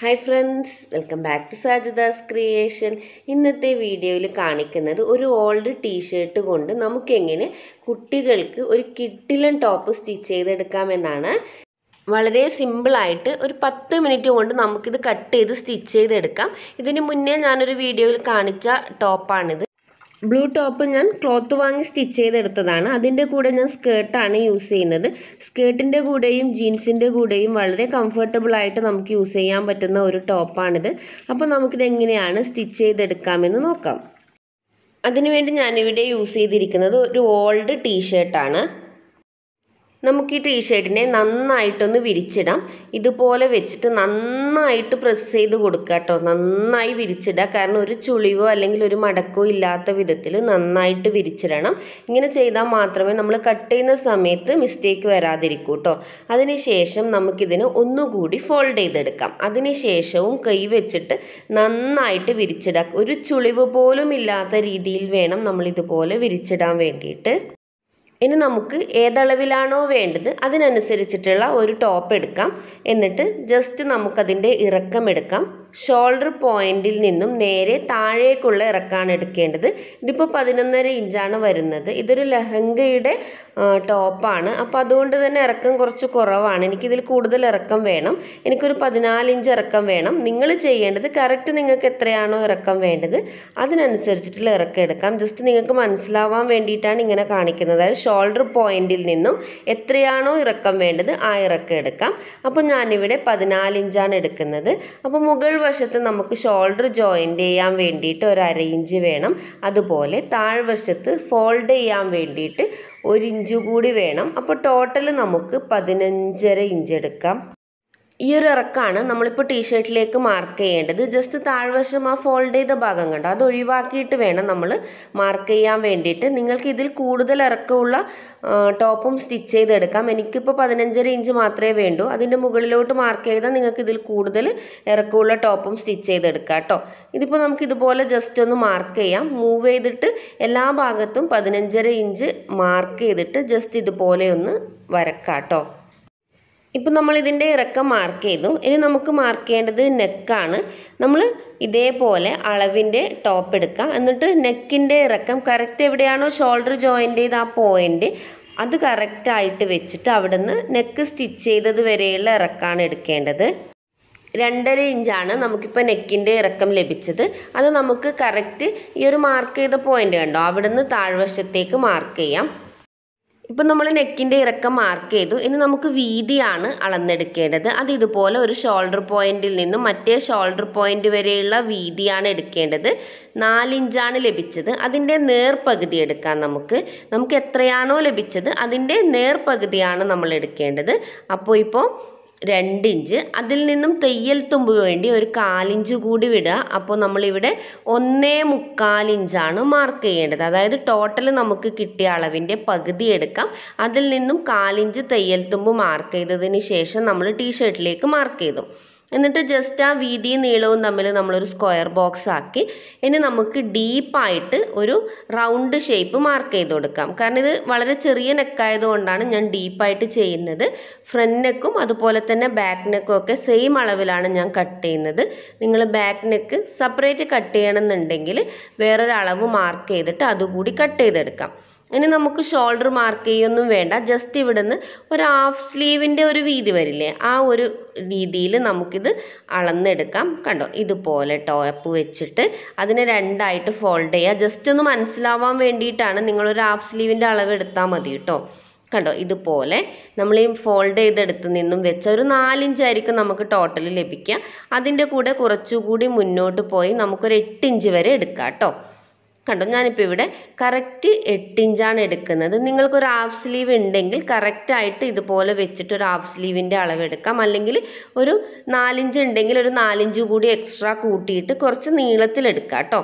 Hi friends, welcome back to Sajida's Creation. ഇന്നത്തെ വീഡിയോയിൽ കാണിക്കുന്നത് ഒരു ഓൾഡ് ടീഷർട്ട് കൊണ്ട് നമുക്ക് എങ്ങനെ കുട്ടികൾക്ക് ഒരു കിഡിലൻ ടോപ്പ് സ്റ്റിച്ച് ചെയ്തെടുക്കാമെന്നാണ്. വളരെ സിമ്പിളായിട്ട് ഒരു 10 മിനിറ്റ് കൊണ്ട് നമുക്കിത് കട്ട് ചെയ്ത് സ്റ്റിച്ച് ചെയ്തെടുക്കാം. ഇതിന് മുന്നേ ഞാനൊരു വീഡിയോയിൽ കാണിച്ച ടോപ്പാണിത്. ബ്ലൂ ടോപ്പ് ഞാൻ ക്ലോത്ത് വാങ്ങി സ്റ്റിച്ച് ചെയ്തെടുത്തതാണ്. അതിൻ്റെ കൂടെ ഞാൻ സ്കേർട്ടാണ് യൂസ് ചെയ്യുന്നത്. സ്കേർട്ടിൻ്റെ കൂടെയും ജീൻസിൻ്റെ കൂടെയും വളരെ കംഫർട്ടബിളായിട്ട് നമുക്ക് യൂസ് ചെയ്യാൻ പറ്റുന്ന ഒരു ടോപ്പാണിത്. അപ്പോൾ നമുക്കിത് എങ്ങനെയാണ് സ്റ്റിച്ച് ചെയ്തെടുക്കാമെന്ന് നോക്കാം. അതിനുവേണ്ടി ഞാനിവിടെ യൂസ് ചെയ്തിരിക്കുന്നത് ഒരു ഓൾഡ് ടീഷർട്ടാണ്. നമുക്ക് ഈ ടീഷർട്ടിനെ നന്നായിട്ടൊന്ന് വിരിച്ചിടാം. ഇതുപോലെ വെച്ചിട്ട് നന്നായിട്ട് പ്രസ് ചെയ്ത് കൊടുക്കുക കേട്ടോ. നന്നായി വിരിച്ചിടുക. കാരണം ഒരു ചുളിവോ അല്ലെങ്കിൽ ഒരു മടക്കോ ഇല്ലാത്ത വിധത്തിൽ നന്നായിട്ട് വിരിച്ചിടണം. ഇങ്ങനെ ചെയ്താൽ മാത്രമേ നമ്മൾ കട്ട് ചെയ്യുന്ന സമയത്ത് മിസ്റ്റേക്ക് വരാതിരിക്കൂ കേട്ടോ. അതിനുശേഷം നമുക്കിതിന് ഒന്നുകൂടി ഫോൾഡ് ചെയ്തെടുക്കാം. അതിനുശേഷവും കൈ വെച്ചിട്ട് നന്നായിട്ട് വിരിച്ചിടുക. ഒരു ചുളിവ് പോലും ഇല്ലാത്ത രീതിയിൽ വേണം നമ്മളിതുപോലെ വിരിച്ചിടാൻ വേണ്ടിയിട്ട്. ഇനി നമുക്ക് ഏതളവിലാണോ വേണ്ടത് അതിനനുസരിച്ചിട്ടുള്ള ഒരു ടോപ്പ് എടുക്കാം. എന്നിട്ട് ജസ്റ്റ് നമുക്കതിൻ്റെ ഇറക്കം എടുക്കാം. ഷോൾഡർ പോയിന്റിൽ നിന്നും നേരെ താഴേക്കുള്ള ഇറക്കാണ് എടുക്കേണ്ടത്. ഇതിപ്പോൾ 11.5 ഇഞ്ചാണ് വരുന്നത്. ഇതൊരു ലെഹങ്കയുടെ ടോപ്പാണ്. അപ്പോൾ അതുകൊണ്ട് തന്നെ ഇറക്കം കുറച്ച് കുറവാണ്. എനിക്കിതിൽ കൂടുതൽ ഇറക്കം വേണം. എനിക്കൊരു 14 ഇഞ്ച് ഇറക്കം വേണം. നിങ്ങൾ ചെയ്യേണ്ടത് കറക്റ്റ് നിങ്ങൾക്ക് എത്രയാണോ ഇറക്കം വേണ്ടത് അതിനനുസരിച്ചിട്ടുള്ള ഇറക്കം എടുക്കാം. ജസ്റ്റ് നിങ്ങൾക്ക് മനസ്സിലാവാൻ വേണ്ടിയിട്ടാണ് ഇങ്ങനെ കാണിക്കുന്നത്. അതായത് ഷോൾഡർ പോയിന്റിൽ നിന്നും എത്രയാണോ ഇറക്കം വേണ്ടത് ആ ഇറക്കം എടുക്കാം. അപ്പോൾ ഞാനിവിടെ 14 ഇഞ്ചാണ് എടുക്കുന്നത്. അപ്പോൾ മുകൾ വശത്ത് നമുക്ക് ഷോൾഡർ ജോയിൻ്റ് ചെയ്യാൻ വേണ്ടിയിട്ട് ഒരു 1/2 ഇഞ്ച് വേണം. അതുപോലെ താഴ്വശത്ത് ഫോൾഡ് ചെയ്യാൻ വേണ്ടിയിട്ട് 1 ഇഞ്ച് കൂടി വേണം. അപ്പോൾ ടോട്ടൽ നമുക്ക് 15.5 ഇഞ്ച് എടുക്കാം. ഈ ഒരു ഇറക്കാണ് നമ്മളിപ്പോൾ ടീഷർട്ടിലേക്ക് മാർക്ക് ചെയ്യേണ്ടത്. ജസ്റ്റ് താഴ്വശം ആ ഫോൾഡ് ചെയ്ത ഭാഗം കണ്ടോ, അത് ഒഴിവാക്കിയിട്ട് വേണം നമ്മൾ മാർക്ക് ചെയ്യാൻ വേണ്ടിയിട്ട്. നിങ്ങൾക്ക് ഇതിൽ കൂടുതൽ ഇറക്കമുള്ള ടോപ്പും സ്റ്റിച്ച് ചെയ്തെടുക്കാം. എനിക്കിപ്പോൾ 15.5 ഇഞ്ച് മാത്രമേ വേണ്ടൂ. അതിൻ്റെ മുകളിലോട്ട് മാർക്ക് ചെയ്താൽ നിങ്ങൾക്ക് ഇതിൽ കൂടുതൽ ഇറക്കമുള്ള ടോപ്പും സ്റ്റിച്ച് ചെയ്തെടുക്കാം കേട്ടോ. ഇതിപ്പോൾ നമുക്ക് ഇതുപോലെ ജസ്റ്റ് ഒന്ന് മാർക്ക് ചെയ്യാം. മൂവ് ചെയ്തിട്ട് എല്ലാ ഭാഗത്തും 15.5 ഇഞ്ച് മാർക്ക് ചെയ്തിട്ട് ജസ്റ്റ് ഇതുപോലെ ഒന്ന് വരക്കാം കേട്ടോ. ഇപ്പം നമ്മൾ ഇതിൻ്റെ ഇറക്കം മാർക്ക് ചെയ്തു. ഇനി നമുക്ക് മാർക്ക് ചെയ്യേണ്ടത് നെക്കാണ്. നമ്മൾ ഇതേപോലെ അളവിൻ്റെ ടോപ്പ് എടുക്കുക. എന്നിട്ട് നെക്കിൻ്റെ ഇറക്കം കറക്റ്റ് എവിടെയാണോ ഷോൾഡർ ജോയിൻ്റ് ചെയ്ത ആ പോയിൻ്റ് അത് കറക്റ്റായിട്ട് വെച്ചിട്ട് അവിടെ നിന്ന് നെക്ക് സ്റ്റിച്ച് ചെയ്തത് വരെയുള്ള ഇറക്കാണ് എടുക്കേണ്ടത്. 2.5 ഇഞ്ചാണ് നമുക്കിപ്പോൾ നെക്കിൻ്റെ ഇറക്കം ലഭിച്ചത്. അത് നമുക്ക് കറക്റ്റ് ഈ ഒരു മാർക്ക് ചെയ്ത പോയിൻ്റ് കണ്ടോ അവിടെ നിന്ന് താഴ്വശത്തേക്ക് മാർക്ക് ചെയ്യാം. ഇപ്പം നമ്മൾ നെക്കിൻ്റെ ഇറക്കം മാർക്ക് ചെയ്തു. ഇനി നമുക്ക് വീതിയാണ് അളന്നെടുക്കേണ്ടത്. അത് ഇതുപോലെ ഒരു ഷോൾഡർ പോയിന്റിൽ നിന്നും മറ്റേ ഷോൾഡർ പോയിന്റ് വരെയുള്ള വീതിയാണ് എടുക്കേണ്ടത്. 4 ഇഞ്ചാണ് ലഭിച്ചത്. അതിൻ്റെ നേർപകുതി എടുക്കാം. നമുക്ക് എത്രയാണോ ലഭിച്ചത് അതിൻ്റെ നേർപകുതിയാണ് നമ്മൾ എടുക്കേണ്ടത്. അപ്പോൾ ഇപ്പോൾ 2 ഇഞ്ച്, അതിൽ നിന്നും തയ്യൽ തുമ്പ് വേണ്ടി ഒരു 1/4 ഇഞ്ച് കൂടി വിടുക. അപ്പോൾ നമ്മളിവിടെ 1.25 ഇഞ്ചാണ് മാർക്ക് ചെയ്യേണ്ടത്. അതായത് ടോട്ടൽ നമുക്ക് കിട്ടിയ അളവിൻ്റെ പകുതി എടുക്കാം. അതിൽ നിന്നും 1/4 ഇഞ്ച് തയ്യൽ തുമ്പ് മാർക്ക് ചെയ്തതിന് ശേഷം നമ്മൾ ടീഷർട്ടിലേക്ക് മാർക്ക് ചെയ്തു. എന്നിട്ട് ജസ്റ്റ് ആ വീതിയും നീളവും തമ്മിൽ നമ്മളൊരു സ്ക്വയർ ബോക്സ് ആക്കി ഇനി നമുക്ക് ഡീപ്പായിട്ട് ഒരു റൗണ്ട് ഷേപ്പ് മാർക്ക് ചെയ്ത് കൊടുക്കാം. കാരണം ഇത് വളരെ ചെറിയ നെക്കായതുകൊണ്ടാണ് ഞാൻ ഡീപ്പായിട്ട് ചെയ്യുന്നത്. ഫ്രണ്ട് നെക്കും അതുപോലെ തന്നെ ബാക്ക് നെക്കും ഒക്കെ സെയിം അളവിലാണ് ഞാൻ കട്ട് ചെയ്യുന്നത്. നിങ്ങൾ ബാക്ക് നെക്ക് സെപ്പറേറ്റ് കട്ട് ചെയ്യണമെന്നുണ്ടെങ്കിൽ വേറൊരു അളവ് മാർക്ക് ചെയ്തിട്ട് അതുകൂടി കട്ട് ചെയ്തെടുക്കാം. ഇനി നമുക്ക് ഷോൾഡർ മാർക്ക് ചെയ്യൊന്നും വേണ്ട. ജസ്റ്റ് ഇവിടെ നിന്ന് ഒരു ഹാഫ് സ്ലീവിൻ്റെ ഒരു വീതി വരില്ലേ, ആ ഒരു രീതിയിൽ നമുക്കിത് അളന്നെടുക്കാം. കണ്ടോ, ഇതുപോലെ ടോപ്പ് വെച്ചിട്ട് അതിനെ 2ആയിട്ട് ഫോൾഡ് ചെയ്യുക. ജസ്റ്റ് ഒന്ന് മനസ്സിലാവാൻ വേണ്ടിയിട്ടാണ്. നിങ്ങളൊരു ഹാഫ് സ്ലീവിൻ്റെ അളവ് എടുത്താൽ മതി കേട്ടോ. കണ്ടോ, ഇതുപോലെ നമ്മൾ ഈ ഫോൾഡ് ചെയ്തെടുത്ത് നിന്നും വെച്ച ഒരു 4 ഇഞ്ചായിരിക്കും നമുക്ക് ടോട്ടൽ ലഭിക്കുക. അതിൻ്റെ കൂടെ കുറച്ചുകൂടി മുന്നോട്ട് പോയി നമുക്കൊരു 8 ഇഞ്ച് വരെ എടുക്കാം കേട്ടോ. കണ്ടോ, ഞാനിപ്പോൾ ഇവിടെ കറക്റ്റ് 8 ഇഞ്ചാണ് എടുക്കുന്നത്. നിങ്ങൾക്കൊരു ഹാഫ് സ്ലീവ് ഉണ്ടെങ്കിൽ കറക്റ്റായിട്ട് ഇതുപോലെ വെച്ചിട്ട് ഒരു ഹാഫ് സ്ലീവിൻ്റെ അളവെടുക്കാം. അല്ലെങ്കിൽ ഒരു 4 ഇഞ്ച് ഉണ്ടെങ്കിൽ ഒരു 4 ഇഞ്ച് കൂടി എക്സ്ട്രാ കൂട്ടിയിട്ട് കുറച്ച് നീളത്തിലെടുക്കാം കേട്ടോ.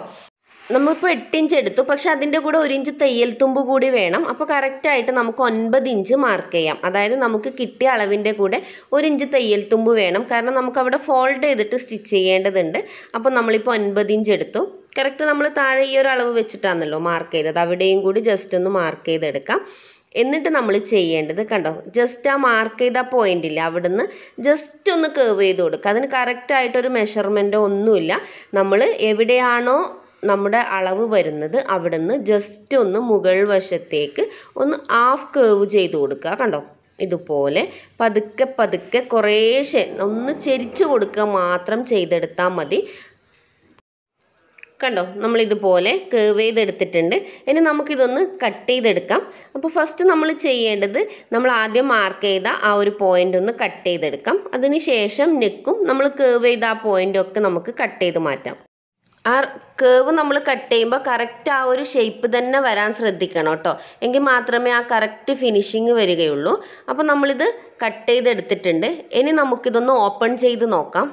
നമ്മളിപ്പോൾ 8 ഇഞ്ച് എടുത്തു, പക്ഷെ അതിൻ്റെ കൂടെ 1 ഇഞ്ച് തയ്യൽ തുമ്പ് കൂടി വേണം. അപ്പോൾ കറക്റ്റായിട്ട് നമുക്ക് 9 ഇഞ്ച് മാർക്ക് ചെയ്യാം. അതായത് നമുക്ക് കിട്ടിയ അളവിൻ്റെ കൂടെ 1 ഇഞ്ച് തയ്യൽ തുമ്പ് വേണം. കാരണം നമുക്ക് അവിടെ ഫോൾഡ് ചെയ്തിട്ട് സ്റ്റിച്ച് ചെയ്യേണ്ടതുണ്ട്. അപ്പോൾ നമ്മളിപ്പോൾ 9 ഇഞ്ച് എടുത്തു. കറക്റ്റ് നമ്മൾ താഴെ ഈ ഒരു അളവ് വെച്ചിട്ടാണല്ലോ മാർക്ക് ചെയ്തത്. അവിടെയും കൂടി ജസ്റ്റ് ഒന്ന് മാർക്ക് ചെയ്തെടുക്കാം. എന്നിട്ട് നമ്മൾ ചെയ്യേണ്ടത് കണ്ടോ, ജസ്റ്റ് ആ മാർക്ക് ചെയ്ത പോയിന്റില്ല അവിടുന്ന് ജസ്റ്റ് ഒന്ന് കേർവ് ചെയ്ത് കൊടുക്കുക. അതിന് കറക്റ്റായിട്ടൊരു മെഷർമെൻറ്റോ ഒന്നുമില്ല. നമ്മൾ എവിടെയാണോ നമ്മുടെ അളവ് വരുന്നത് അവിടുന്ന് ജസ്റ്റ് ഒന്ന് മുകൾ വശത്തേക്ക് ഒന്ന് ഹാഫ് കേർവ് ചെയ്ത് കൊടുക്കുക. കണ്ടോ, ഇതുപോലെ പതുക്കെ പതുക്കെ കുറേശ്ശെ ഒന്ന് ചെരിച്ച് കൊടുക്കുക മാത്രം ചെയ്തെടുത്താൽ മതി. കണ്ടോ, നമ്മളിതുപോലെ കേർവ് ചെയ്തെടുത്തിട്ടുണ്ട്. ഇനി നമുക്കിതൊന്ന് കട്ട് ചെയ്തെടുക്കാം. അപ്പോൾ ഫസ്റ്റ് നമ്മൾ ചെയ്യേണ്ടത് നമ്മൾ ആദ്യം മാർക്ക് ചെയ്ത ആ ഒരു പോയിന്റ് ഒന്ന് കട്ട് ചെയ്തെടുക്കാം. അതിന് ശേഷം നെക്കും നമ്മൾ കേർവ് ചെയ്ത ആ പോയിന്റൊക്കെ നമുക്ക് കട്ട് ചെയ്ത് മാറ്റാം. ആ കേർവ് നമ്മൾ കട്ട് ചെയ്യുമ്പോൾ കറക്റ്റ് ആ ഒരു ഷേപ്പ് തന്നെ വരാൻ ശ്രദ്ധിക്കണം കേട്ടോ, എങ്കിൽ മാത്രമേ ആ കറക്റ്റ് ഫിനിഷിങ് വരികയുള്ളൂ. അപ്പോൾ നമ്മളിത് കട്ട് ചെയ്തെടുത്തിട്ടുണ്ട്. ഇനി നമുക്കിതൊന്ന് ഓപ്പൺ ചെയ്ത് നോക്കാം.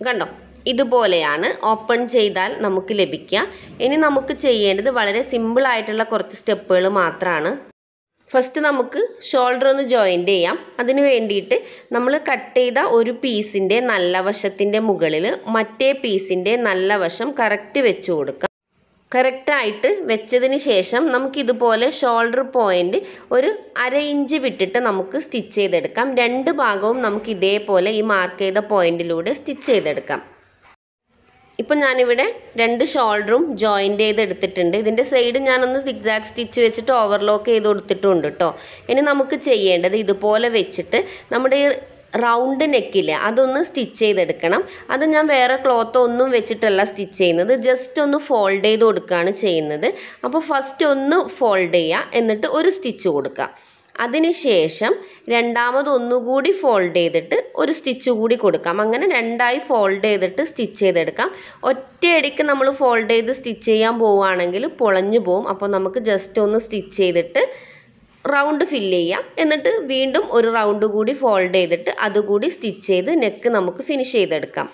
കണ്ടോ, ഇതുപോലെയാണ് ഓപ്പൺ ചെയ്താൽ നമുക്ക് ലഭിക്കുക. ഇനി നമുക്ക് ചെയ്യേണ്ടത് വളരെ സിമ്പിളായിട്ടുള്ള കുറച്ച് സ്റ്റെപ്പുകൾ മാത്രമാണ്. ഫസ്റ്റ് നമുക്ക് ഷോൾഡർ ഒന്ന് ജോയിൻ്റ് ചെയ്യാം. അതിന് വേണ്ടിയിട്ട് നമ്മൾ കട്ട് ചെയ്ത ഒരു പീസിൻ്റെ നല്ല വശത്തിൻ്റെ മുകളിൽ മറ്റേ പീസിൻ്റെ നല്ല വശം കറക്റ്റ് വെച്ച് കൊടുക്കാം. കറക്റ്റായിട്ട് വെച്ചതിന് ശേഷം നമുക്കിതുപോലെ ഷോൾഡർ പോയിൻ്റ് ഒരു 1/2 ഇഞ്ച് വിട്ടിട്ട് നമുക്ക് സ്റ്റിച്ച് ചെയ്തെടുക്കാം. രണ്ട് ഭാഗവും നമുക്ക് ഇതേപോലെ ഈ മാർക്ക് ചെയ്ത പോയിന്റിലൂടെ സ്റ്റിച്ച് ചെയ്തെടുക്കാം. ഇപ്പം ഞാനിവിടെ 2 ഷോൾഡറും ജോയിൻ്റ് ചെയ്തെടുത്തിട്ടുണ്ട്. ഇതിൻ്റെ സൈഡ് ഞാനൊന്ന് സിഗ്സാഗ് സ്റ്റിച്ച് വെച്ചിട്ട് ഓവർലോക്ക് ചെയ്ത് കൊടുത്തിട്ടുണ്ട് കേട്ടോ. ഇനി നമുക്ക് ചെയ്യേണ്ടത് ഇതുപോലെ വെച്ചിട്ട് നമ്മുടെ ഈ റൗണ്ട് നെക്കില്ലേ അതൊന്ന് സ്റ്റിച്ച് ചെയ്തെടുക്കണം. അത് ഞാൻ വേറെ ക്ലോത്ത് ഒന്നും വെച്ചിട്ടല്ല സ്റ്റിച്ച് ചെയ്യുന്നത്, ജസ്റ്റ് ഒന്ന് ഫോൾഡ് ചെയ്ത് കൊടുക്കുകയാണ് ചെയ്യുന്നത്. അപ്പോൾ ഫസ്റ്റ് ഒന്ന് ഫോൾഡ് ചെയ്യുക, എന്നിട്ട് ഒരു സ്റ്റിച്ച് കൊടുക്കുക. അതിനുശേഷം രണ്ടാമതൊന്നുകൂടി ഫോൾഡ് ചെയ്തിട്ട് ഒരു സ്റ്റിച്ച് കൂടി കൊടുക്കാം. അങ്ങനെ രണ്ടായി ഫോൾഡ് ചെയ്തിട്ട് സ്റ്റിച്ച് ചെയ്തെടുക്കാം. ഒറ്റയടിക്ക് നമ്മൾ ഫോൾഡ് ചെയ്ത് സ്റ്റിച്ച് ചെയ്യാൻ പോവുകയാണെങ്കിൽ പൊളഞ്ഞു പോവും. അപ്പോൾ നമുക്ക് ജസ്റ്റ് ഒന്ന് സ്റ്റിച്ച് ചെയ്തിട്ട് റൗണ്ട് ഫില്ല് ചെയ്യാം. എന്നിട്ട് വീണ്ടും ഒരു റൗണ്ട് കൂടി ഫോൾഡ് ചെയ്തിട്ട് അതുകൂടി സ്റ്റിച്ച് ചെയ്ത് നെക്ക് നമുക്ക് ഫിനിഷ് ചെയ്തെടുക്കാം.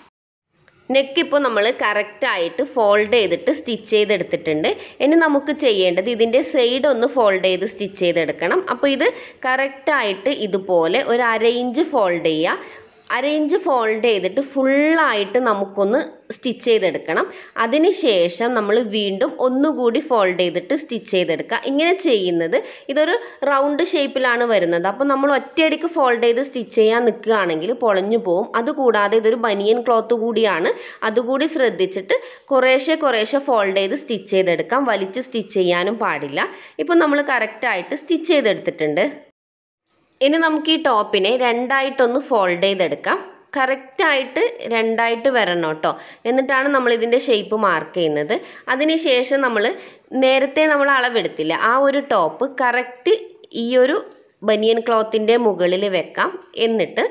നെക്ക് ഇപ്പോൾ നമ്മൾ കറക്റ്റായിട്ട് ഫോൾഡ് ചെയ്തിട്ട് സ്റ്റിച്ച് ചെയ്തെടുത്തിട്ടുണ്ട്. ഇനി നമുക്ക് ചെയ്യേണ്ടത് ഇതിൻ്റെ സൈഡ് ഒന്ന് ഫോൾഡ് ചെയ്ത് സ്റ്റിച്ച് ചെയ്തെടുക്കണം. അപ്പോൾ ഇത് കറക്റ്റായിട്ട് ഇതുപോലെ ഒരു 1/2 ഇഞ്ച് ഫോൾഡ് ചെയ്യുക. 1/2 ഇഞ്ച് ഫോൾഡ് ചെയ്തിട്ട് ഫുള്ളായിട്ട് നമുക്കൊന്ന് സ്റ്റിച്ച് ചെയ്തെടുക്കണം. അതിന് ശേഷം നമ്മൾ വീണ്ടും ഒന്നുകൂടി ഫോൾഡ് ചെയ്തിട്ട് സ്റ്റിച്ച് ചെയ്തെടുക്കുക. ഇങ്ങനെ ചെയ്യുന്നത് ഇതൊരു റൗണ്ട് ഷേപ്പിലാണ് വരുന്നത്. അപ്പോൾ നമ്മൾ ഒറ്റയടിക്ക് ഫോൾഡ് ചെയ്ത് സ്റ്റിച്ച് ചെയ്യാൻ നിൽക്കുകയാണെങ്കിൽ പൊളഞ്ഞു പോവും. അതുകൂടാതെ ഇതൊരു ബനിയൻ ക്ലോത്ത് കൂടിയാണ്, അതുകൂടി ശ്രദ്ധിച്ചിട്ട് കുറേശ്ശെ ഫോൾഡ് ചെയ്ത് സ്റ്റിച്ച് ചെയ്തെടുക്കാം. വലിച്ച് സ്റ്റിച്ച് ചെയ്യാനും പാടില്ല. ഇപ്പോൾ നമ്മൾ കറക്റ്റായിട്ട് സ്റ്റിച്ച് ചെയ്തെടുത്തിട്ടുണ്ട്. ഇനി നമുക്ക് ഈ ടോപ്പിനെ രണ്ടായിട്ടൊന്ന് ഫോൾഡ് ചെയ്തെടുക്കാം. കറക്റ്റായിട്ട് രണ്ടായിട്ട് വരണം കേട്ടോ, എന്നിട്ടാണ് നമ്മൾ ഇതിൻ്റെ ഷേപ്പ് മാർക്ക് ചെയ്യുന്നത്. അതിനുശേഷം നമ്മൾ നേരത്തെ നമ്മൾ അളവെടുത്തില്ല ആ ഒരു ടോപ്പ് കറക്റ്റ് ഈ ഒരു ബനിയൻ ക്ലോത്തിൻ്റെ മുകളിൽ വെക്കാം. എന്നിട്ട്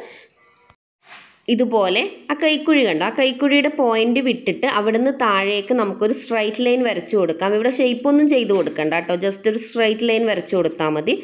ഇതുപോലെ ആ കൈക്കുഴി കണ്ടോ, ആ കൈക്കുഴിയുടെ പോയിന്റ് വിട്ടിട്ട് അവിടുന്ന് താഴേക്ക് നമുക്കൊരു സ്ട്രൈറ്റ് ലൈൻ വരച്ചു കൊടുക്കാം. ഇവിടെ ഷേപ്പൊന്നും ചെയ്ത് കൊടുക്കണ്ട കേട്ടോ, ജസ്റ്റ് ഒരു സ്ട്രൈറ്റ് ലൈൻ വരച്ചു കൊടുത്താൽ മതി.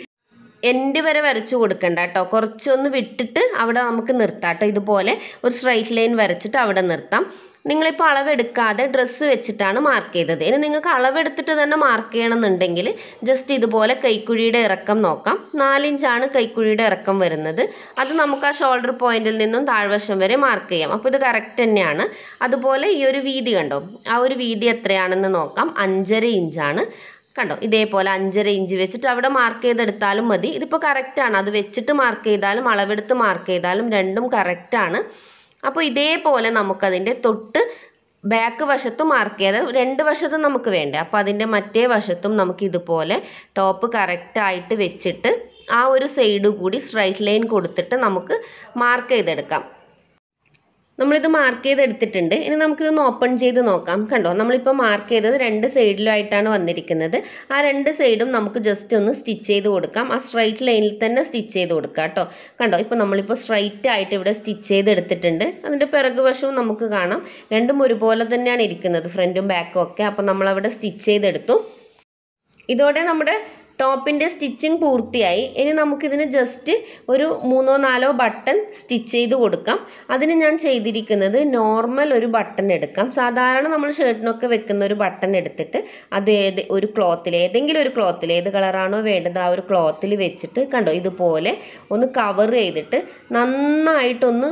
എൻഡ് വരെ വരച്ചു കൊടുക്കണ്ട കേട്ടോ, കുറച്ചൊന്ന് വിട്ടിട്ട് അവിടെ നമുക്ക് നിർത്താം കേട്ടോ. ഇതുപോലെ ഒരു സ്ട്രൈറ്റ് ലൈൻ വരച്ചിട്ട് അവിടെ നിർത്താം. നിങ്ങളിപ്പോൾ അളവെടുക്കാതെ ഡ്രസ്സ് വെച്ചിട്ടാണ് മാർക്ക് ചെയ്തത്. ഇനി നിങ്ങൾക്ക് അളവെടുത്തിട്ട് തന്നെ മാർക്ക് ചെയ്യണമെന്നുണ്ടെങ്കിൽ ജസ്റ്റ് ഇതുപോലെ കൈക്കുഴിയുടെ ഇറക്കം നോക്കാം. 4 ഇഞ്ചാണ് കൈക്കുഴിയുടെ ഇറക്കം വരുന്നത്. അത് നമുക്ക് ആ ഷോൾഡർ പോയിന്റിൽ നിന്നും താഴ്വശം വരെ മാർക്ക് ചെയ്യാം. അപ്പോൾ ഇത് കറക്റ്റ് തന്നെയാണ്. അതുപോലെ ഈ ഒരു വീതി കണ്ടോ, ആ ഒരു വീതി എത്രയാണെന്ന് നോക്കാം. 5.5 ഇഞ്ചാണ്. കണ്ടോ, ഇതേപോലെ 5.5 ഇഞ്ച് വെച്ചിട്ട് അവിടെ മാർക്ക് ചെയ്തെടുത്താലും മതി. ഇതിപ്പോൾ കറക്റ്റാണ്, അത് വെച്ചിട്ട് മാർക്ക് ചെയ്താലും അളവെടുത്ത് മാർക്ക് ചെയ്താലും രണ്ടും കറക്റ്റാണ്. അപ്പോൾ ഇതേപോലെ നമുക്കതിൻ്റെ തൊട്ട് ബാക്ക് വശത്തും മാർക്ക് ചെയ്ത് 2 വശത്തും നമുക്ക് വേണ്ടേ, അപ്പോൾ അതിൻ്റെ മറ്റേ വശത്തും നമുക്ക് ഇതുപോലെ ടോപ്പ് കറക്റ്റായിട്ട് വെച്ചിട്ട് ആ ഒരു സൈഡ് കൂടി സ്ട്രൈറ്റ് ലൈൻ കൊടുത്തിട്ട് നമുക്ക് മാർക്ക് ചെയ്തെടുക്കാം. നമ്മളിത് മാർക്ക് ചെയ്തെടുത്തിട്ടുണ്ട്. ഇനി നമുക്കിതൊന്ന് ഓപ്പൺ ചെയ്ത് നോക്കാം. കണ്ടോ, നമ്മളിപ്പോൾ മാർക്ക് ചെയ്തത് 2 സൈഡിലായിട്ടാണ് വന്നിരിക്കുന്നത്. ആ 2 സൈഡും നമുക്ക് ജസ്റ്റ് ഒന്ന് സ്റ്റിച്ച് ചെയ്ത് കൊടുക്കാം. ആ സ്ട്രൈറ്റ് ലൈനിൽ തന്നെ സ്റ്റിച്ച് ചെയ്ത് കൊടുക്കാം കേട്ടോ. കണ്ടോ, ഇപ്പോൾ നമ്മളിപ്പോൾ സ്ട്രൈറ്റ് ആയിട്ട് ഇവിടെ സ്റ്റിച്ച് ചെയ്തെടുത്തിട്ടുണ്ട്. അതിൻ്റെ പിറകു വശവും നമുക്ക് കാണാം, രണ്ടും ഒരുപോലെ തന്നെയാണ് ഇരിക്കുന്നത്, ഫ്രണ്ടും ബാക്കും ഒക്കെ. അപ്പോൾ നമ്മളവിടെ സ്റ്റിച്ച് ചെയ്തെടുത്തു. ഇതോടെ നമ്മുടെ ടോപ്പിൻ്റെ സ്റ്റിച്ചിങ് പൂർത്തിയായി. ഇനി നമുക്കിതിന് ജസ്റ്റ് ഒരു 3-4 ബട്ടൺ സ്റ്റിച്ച് ചെയ്ത് കൊടുക്കാം. അതിന് ഞാൻ ചെയ്തിരിക്കുന്നത് നോർമൽ ഒരു ബട്ടൺ എടുക്കാം. സാധാരണ നമ്മൾ ഷർട്ടിനൊക്കെ വെക്കുന്ന ഒരു ബട്ടൺ എടുത്തിട്ട് അത് ഒരു ക്ലോത്തിൽ, ഏതെങ്കിലും ഒരു ക്ലോത്തിൽ, ഏത് കളറാണോ വേണ്ടത് ആ ഒരു ക്ലോത്തിൽ വെച്ചിട്ട് കണ്ടോ ഇതുപോലെ ഒന്ന് കവർ ചെയ്തിട്ട് നന്നായിട്ടൊന്ന്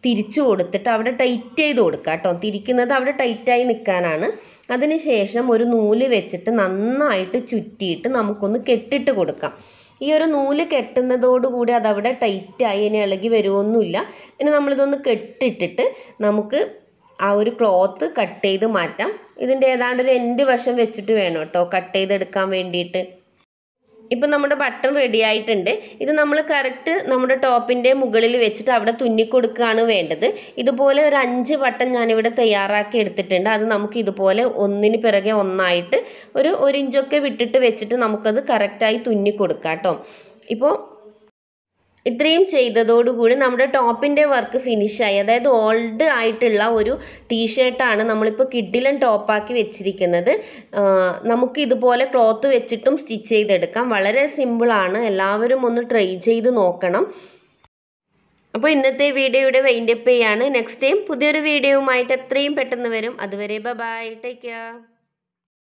തിരിച്ചു കൊടുത്തിട്ട് അവിടെ ടൈറ്റ് ചെയ്ത് കൊടുക്കുക കേട്ടോ. തിരിക്കുന്നത് അവിടെ ടൈറ്റായി നിൽക്കാനാണ്. അതിനുശേഷം ഒരു നൂല് വെച്ചിട്ട് നന്നായിട്ട് ചുറ്റിയിട്ട് നമുക്കൊന്ന് കെട്ടിട്ട് കൊടുക്കാം. ഈ ഒരു നൂല് കെട്ടുന്നതോടുകൂടി അതവിടെ ടൈറ്റായി, ഇനി ഇളകി വരുമൊന്നുമില്ല. ഇനി നമ്മളിതൊന്ന് കെട്ടിട്ടിട്ട് നമുക്ക് ആ ഒരു ക്ലോത്ത് കട്ട് ചെയ്ത് മാറ്റാം. ഇതിൻ്റെ ഏതാണ്ട് ഒരു എൻഡ് വശം വെച്ചിട്ട് വേണം കേട്ടോ കട്ട് ചെയ്തെടുക്കാൻ വേണ്ടിയിട്ട്. ഇപ്പം നമ്മുടെ ബട്ടൺ റെഡി ആയിട്ടുണ്ട്. ഇത് നമ്മൾ കറക്റ്റ് നമ്മുടെ ടോപ്പിൻ്റെ മുകളിൽ വെച്ചിട്ട് അവിടെ തുന്നിക്കൊടുക്കുകയാണ് വേണ്ടത്. ഇതുപോലെ ഒരു 5 ബട്ടൺ ഞാനിവിടെ തയ്യാറാക്കി എടുത്തിട്ടുണ്ട്. അത് നമുക്ക് ഇതുപോലെ ഒന്നിന് പിറകെ ഒന്നായിട്ട് ഒരു 1 ഇഞ്ചൊക്കെ വിട്ടിട്ട് വെച്ചിട്ട് നമുക്കത് കറക്റ്റായി തുന്നിക്കൊടുക്കാം കേട്ടോ. ഇപ്പോൾ ഇത്രയും ചെയ്തതോടുകൂടി നമ്മുടെ ടോപ്പിൻ്റെ വർക്ക് ഫിനിഷായി. അതായത് ഓൾഡ് ആയിട്ടുള്ള ഒരു ടീഷർട്ടാണ് നമ്മളിപ്പോൾ കിഡിലൻ ടോപ്പാക്കി വെച്ചിരിക്കുന്നത്. നമുക്ക് ഇതുപോലെ ക്ലോത്ത് വെച്ചിട്ടും സ്റ്റിച്ച് ചെയ്തെടുക്കാം. വളരെ സിമ്പിളാണ്. എല്ലാവരും ഒന്ന് ട്രൈ ചെയ്ത് നോക്കണം. അപ്പോൾ ഇന്നത്തെ വീഡിയോ ഇവിടെ വൈൻഡപ്പ് ചെയ്യാണ്. നെക്സ്റ്റ് ടൈം പുതിയൊരു വീഡിയോയുമായിട്ട് എത്രയും പെട്ടെന്ന് വരും. അതുവരെ ബൈ, ടേക്ക് കെയർ.